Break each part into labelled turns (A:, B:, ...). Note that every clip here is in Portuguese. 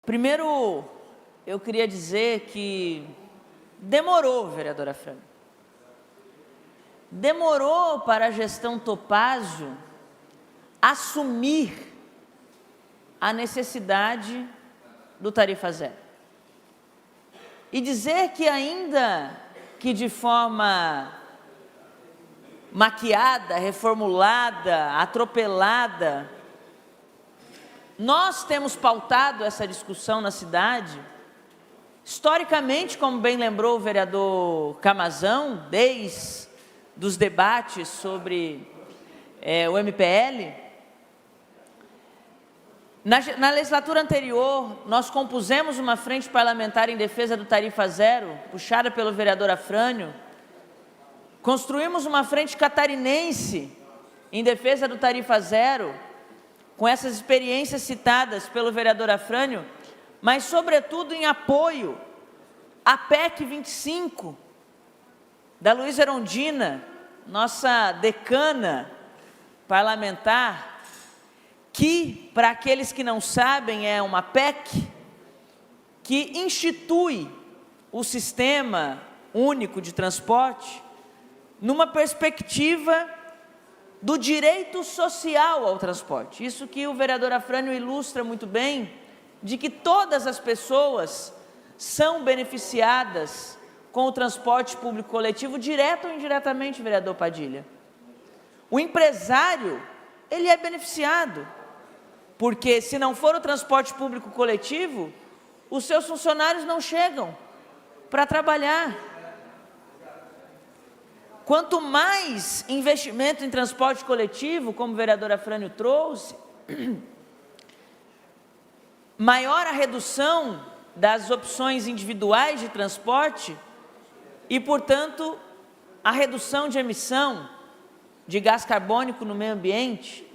A: Primeiro, eu queria dizer que demorou, vereadora Frânio. Demorou para a gestão Topázio assumir a necessidade do tarifa zero. E dizer que ainda que de forma maquiada, reformulada, atropelada, nós temos pautado essa discussão na cidade, historicamente, como bem lembrou o vereador Camazão, desde os debates sobre o MPL. Na legislatura anterior, nós compusemos uma frente parlamentar em defesa do tarifa zero, puxada pelo vereador Afrânio. Construímos uma frente catarinense em defesa do tarifa zero, com essas experiências citadas pelo vereador Afrânio, mas, sobretudo, em apoio à PEC 25, da Luísa Erundina, nossa decana parlamentar, que, para aqueles que não sabem, é uma PEC que institui o Sistema Único de Transporte numa perspectiva do direito social ao transporte. Isso que o vereador Afrânio ilustra muito bem, de que todas as pessoas são beneficiadas com o transporte público coletivo, direto ou indiretamente, vereador Padilha. O empresário, ele é beneficiado, porque se não for o transporte público coletivo, os seus funcionários não chegam para trabalhar. Quanto mais investimento em transporte coletivo, como o vereador Afrânio trouxe, maior a redução das opções individuais de transporte e, portanto, a redução de emissão de gás carbônico no meio ambiente.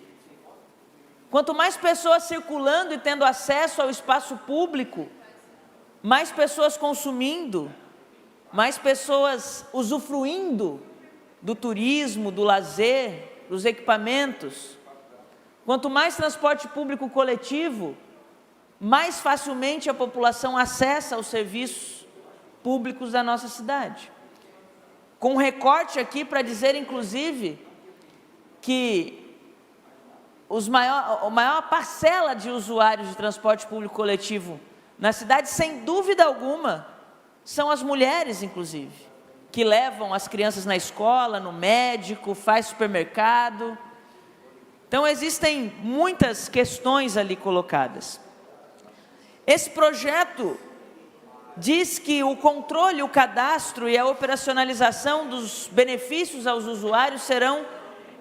A: Quanto mais pessoas circulando e tendo acesso ao espaço público, mais pessoas consumindo, mais pessoas usufruindo do turismo, do lazer, dos equipamentos. Quanto mais transporte público coletivo, mais facilmente a população acessa os serviços públicos da nossa cidade. Com um recorte aqui para dizer, inclusive, que a maior parcela de usuários de transporte público coletivo na cidade, sem dúvida alguma, são as mulheres, inclusive, que levam as crianças na escola, no médico, faz supermercado. Então, existem muitas questões ali colocadas. Esse projeto diz que o controle, o cadastro e a operacionalização dos benefícios aos usuários serão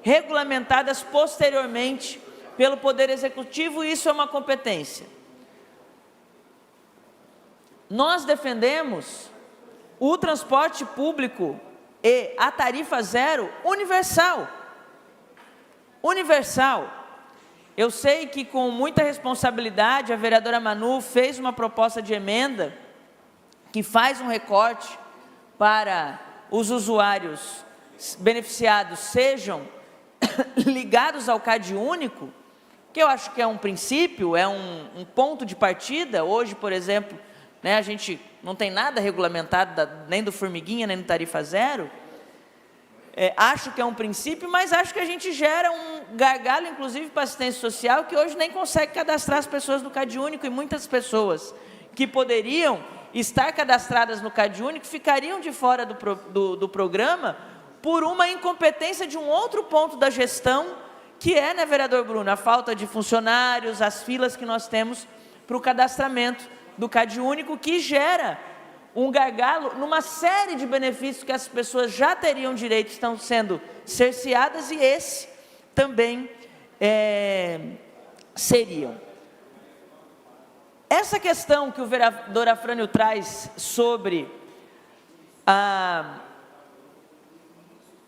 A: regulamentadas posteriormente pelo Poder Executivo, e isso é uma competência. Nós defendemos o transporte público e a tarifa zero universal. Universal. Eu sei que, com muita responsabilidade, a vereadora Manu fez uma proposta de emenda que faz um recorte para os usuários beneficiados sejam ligados ao CAD único, que eu acho que é um princípio, é um ponto de partida. Hoje, por exemplo, a gente não tem nada regulamentado, nem do formiguinha, nem do tarifa zero. Acho que é um princípio, mas acho que a gente gera um gargalo, inclusive, para a assistência social, que hoje nem consegue cadastrar as pessoas no CAD único, e muitas pessoas que poderiam estar cadastradas no CAD único ficariam de fora do programa por uma incompetência de um outro ponto da gestão, que é, né, vereador Bruno, a falta de funcionários, as filas que nós temos para o cadastramento do CAD único, que gera um gargalo numa série de benefícios que as pessoas já teriam direito, estão sendo cerceadas, e esse também seriam. Essa questão que o vereador Afrânio traz sobre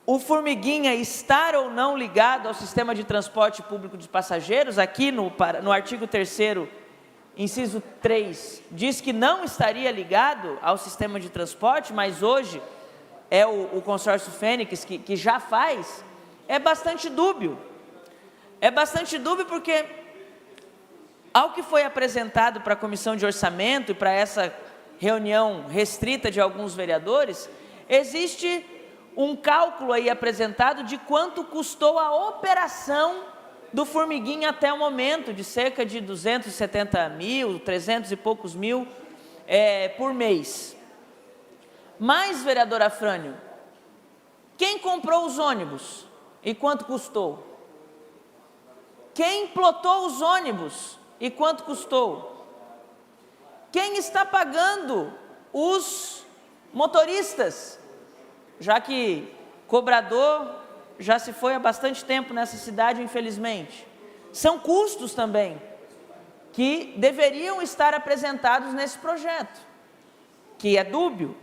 A: o formiguinha estar ou não ligado ao sistema de transporte público de passageiros, aqui no artigo 3º, inciso 3, diz que não estaria ligado ao sistema de transporte, mas hoje é o consórcio Fênix que já faz. É bastante dúbio. É bastante dúbio porque ao que foi apresentado para a Comissão de Orçamento e para essa reunião restrita de alguns vereadores, existe um cálculo aí apresentado de quanto custou a operação do Formiguinha até o momento, de cerca de 270 mil, 300 e poucos mil por mês. Mas, vereador Afrânio, quem comprou os ônibus e quanto custou? Quem plotou os ônibus e quanto custou? Quem está pagando os motoristas? Já que cobrador já se foi há bastante tempo nessa cidade, infelizmente. São custos também que deveriam estar apresentados nesse projeto, que é dúbio,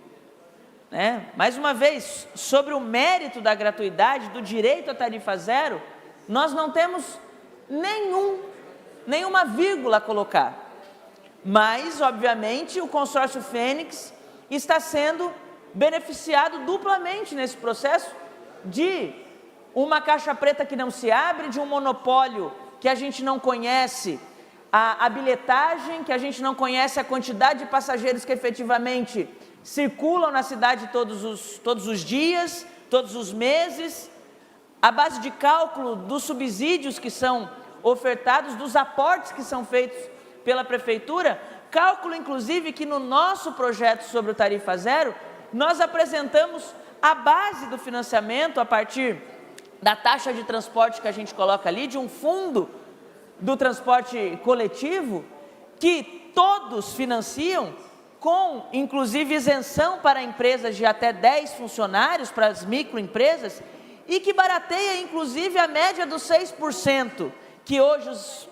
A: né? Mais uma vez, sobre o mérito da gratuidade, do direito à tarifa zero, nós não temos nenhuma vírgula a colocar. Mas, obviamente, o consórcio Fênix está sendo beneficiado duplamente nesse processo de uma caixa preta que não se abre, de um monopólio que a gente não conhece a bilhetagem, que a gente não conhece a quantidade de passageiros que efetivamente circulam na cidade todos os dias, todos os meses, a base de cálculo dos subsídios que são ofertados, dos aportes que são feitos pela Prefeitura, cálculo inclusive que no nosso projeto sobre o Tarifa Zero, nós apresentamos a base do financiamento a partir da taxa de transporte que a gente coloca ali, de um fundo do transporte coletivo, que todos financiam, com inclusive isenção para empresas de até 10 funcionários, para as microempresas, e que barateia inclusive a média dos 6%, que hoje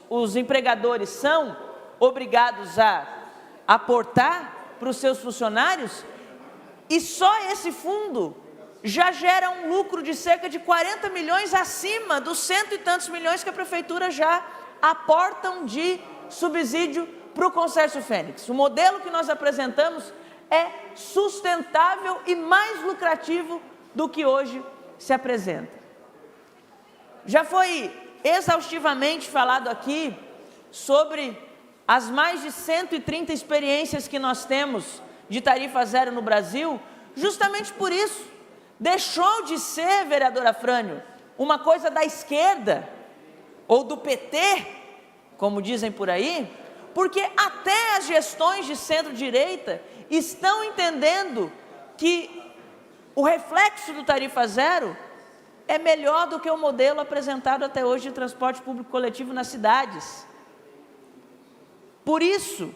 A: os empregadores são obrigados a aportar para os seus funcionários, e só esse fundo já gera um lucro de cerca de 40 milhões acima dos 100 e tantos milhões que a Prefeitura já aportam de subsídio para o consórcio Fênix. O modelo que nós apresentamos é sustentável e mais lucrativo do que hoje se apresenta. Já foi exaustivamente falado aqui sobre as mais de 130 experiências que nós temos de tarifa zero no Brasil. Justamente por isso, deixou de ser, vereador Afrânio, uma coisa da esquerda, ou do PT, como dizem por aí, porque até as gestões de centro-direita estão entendendo que o reflexo do tarifa zero é melhor do que o modelo apresentado até hoje de transporte público coletivo nas cidades. Por isso,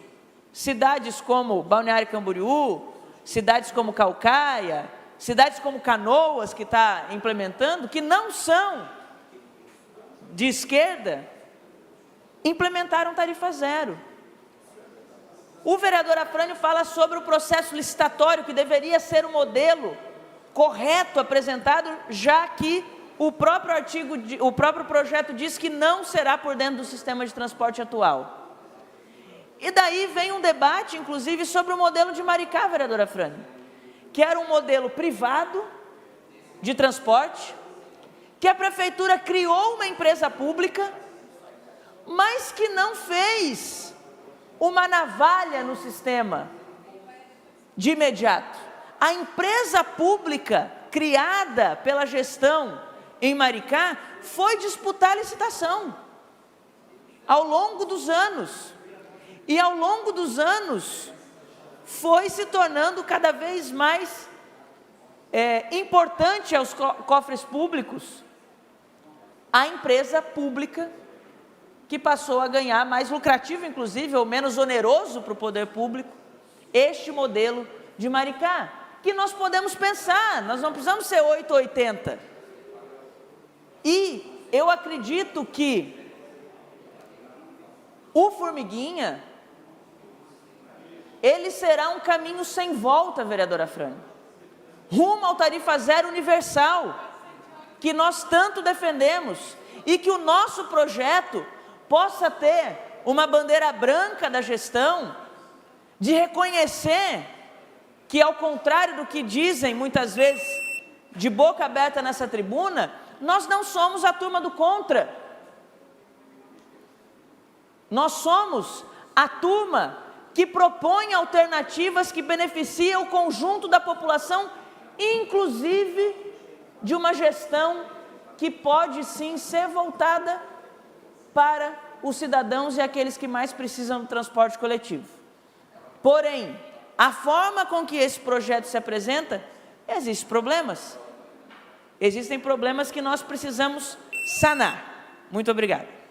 A: cidades como Balneário Camboriú, cidades como Caucaia, cidades como Canoas, que está implementando, que não são de esquerda, implementaram tarifa zero. O vereador Afrânio fala sobre o processo licitatório, que deveria ser o modelo correto apresentado, já que o próprio projeto diz que não será por dentro do sistema de transporte atual. E daí vem um debate, inclusive, sobre o modelo de Maricá, vereador Afrânio, que era um modelo privado de transporte, que a Prefeitura criou uma empresa pública, mas que não fez uma navalha no sistema de imediato. A empresa pública criada pela gestão em Maricá foi disputar a licitação ao longo dos anos. E ao longo dos anos foi se tornando cada vez mais importante aos cofres públicos a empresa pública, que passou a ganhar mais lucrativo, inclusive, ou menos oneroso para o poder público, este modelo de Maricá, que nós podemos pensar, nós não precisamos ser 8 ou 80. E eu acredito que o Formiguinha, ele será um caminho sem volta, vereador Afrânio, rumo ao tarifa zero universal, que nós tanto defendemos, e que o nosso projeto possa ter uma bandeira branca da gestão, de reconhecer que, ao contrário do que dizem muitas vezes, de boca aberta nessa tribuna, nós não somos a turma do contra. Nós somos a turma que propõe alternativas que beneficiam o conjunto da população, inclusive de uma gestão que pode sim ser voltada para os cidadãos e aqueles que mais precisam do transporte coletivo. Porém, a forma com que esse projeto se apresenta, existem problemas. Existem problemas que nós precisamos sanar. Muito obrigado.